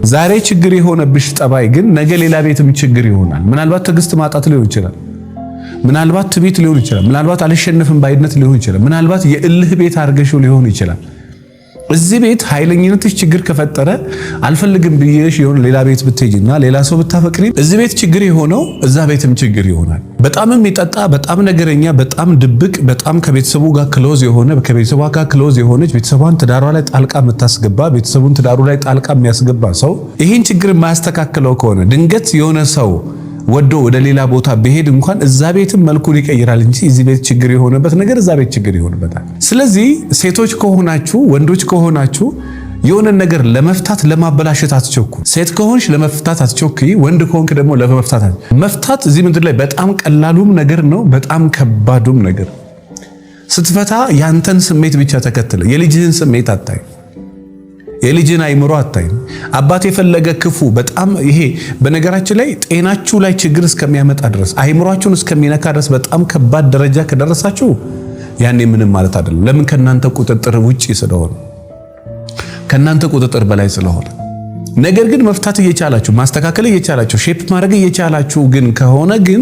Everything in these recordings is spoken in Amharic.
ዛሬ ችግር የሆነብሽ ጠባይ ግን ነገ ሌላ ቤትም ችግር ይሆናል። ምናልባት ትዕግስት ማጣት ሊሆን ይችላል። ምናልባት ትዕቢት ሊሆን ይችላል። ምናልባት አልሸነፍም ባይነት ሊሆን ይችላል። ምናልባት የእልህ ቤት አርገሽው ሊሆን ይችላል። እዚህ ቤት ኃይለኝነትሽ ችግር ከፈጠረ አልፈልግም ብዬሽ የሆነ ሌላ ቤት ብትሄጂና ሌላ ሰው ብታፈቅሪ እዚህ ቤት ችግር የሆነው እዛ ቤትም ችግር ይሆናል። በጣም የሚጠጣ በጣም ነገረኛ በጣም ድብቅ በጣም ከቤተሰቡ ጋር ክሎዝ የሆነ ከቤተሰቧ ጋር ክሎዝ የሆነች ቤተሰቧን ትዳሯ ላይ ጣልቃ የምታስገባ ቤተሰቡን ትዳሩ ላይ ጣልቃ የሚያስገባ ሰው ይህን ችግር የማያስተካክለው ከሆነ ድንገት የሆነ ሰው ወዶ ወደ ሌላ ቦታ በሄድ እንኳን እዛ ቤትም መልኩን ይቀይራል እንጂ እዚህ ቤት ችግር የሆነበት ነገር እዛ ቤት ችግር ይሆንበታል። ስለዚህ ሴቶች ከሆናችሁ ወንዶች ከሆናችሁ የሆነ ነገር ለመፍታት ለማበላሸት አትቸኩ። ሴት ከሆንሽ ለመፍታት አትቸኩይ። ወንድ ከሆንክ ደግሞ መፍታት እዚህ ምድር ላይ በጣም ቀላሉም ነገር ነው፣ በጣም ከባዱም ነገር። ስትፈታ ያንተን ስሜት ብቻ ተከትለ የልጅህን ስሜት አታይ፣ የልጅን አይምሮ አታይም። አባት የፈለገ ክፉ በጣም ይሄ በነገራችን ላይ ጤናችሁ ላይ ችግር እስከሚያመጣ ድረስ አይምሯችሁን እስከሚነካ ድረስ በጣም ከባድ ደረጃ ከደረሳችሁ ያኔ ምንም ማለት አይደለም። ለምን? ከናንተ ቁጥጥር ውጪ ስለሆነ፣ ከናንተ ቁጥጥር በላይ ስለሆነ። ነገር ግን መፍታት እየቻላችሁ ማስተካከል እየቻላችሁ ሼፕ ማድረግ እየቻላችሁ ግን ከሆነ ግን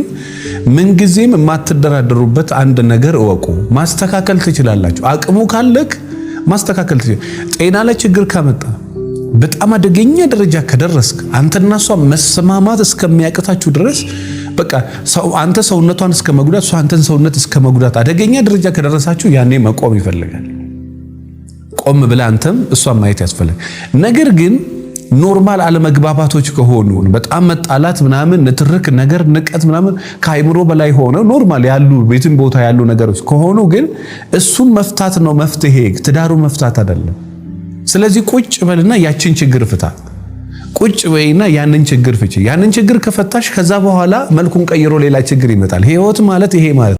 ምንጊዜም የማትደራደሩበት አንድ ነገር እወቁ፣ ማስተካከል ትችላላችሁ። አቅሙ ካለክ ማስተካከል ትችላላችሁ። ጤና ላይ ችግር ካመጣ በጣም አደገኛ ደረጃ ከደረስክ አንተና እሷ መስማማት እስከሚያቅታችሁ ድረስ በቃ አንተ ሰውነቷን እስከ መጉዳት እሷ አንተን ሰውነት እስከ መጉዳት አደገኛ ደረጃ ከደረሳችሁ ያኔ መቆም ይፈልጋል። ቆም ብለህ አንተም እሷን ማየት ያስፈልጋል። ነገር ግን ኖርማል አለመግባባቶች ከሆኑ በጣም መጣላት ምናምን ንትርክ ነገር ንቀት ምናምን ከአይምሮ በላይ ሆነ ኖርማል ያሉ ቤትን ቦታ ያሉ ነገሮች ከሆኑ ግን እሱን መፍታት ነው መፍትሄ፣ ትዳሩ መፍታት አይደለም። ስለዚህ ቁጭ በልና ያችን ችግር ፍታ። ቁጭ በይና ያንን ችግር ፍቺ። ያንን ችግር ከፈታሽ ከዛ በኋላ መልኩን ቀይሮ ሌላ ችግር ይመጣል። ህይወት ማለት ይሄ ማለት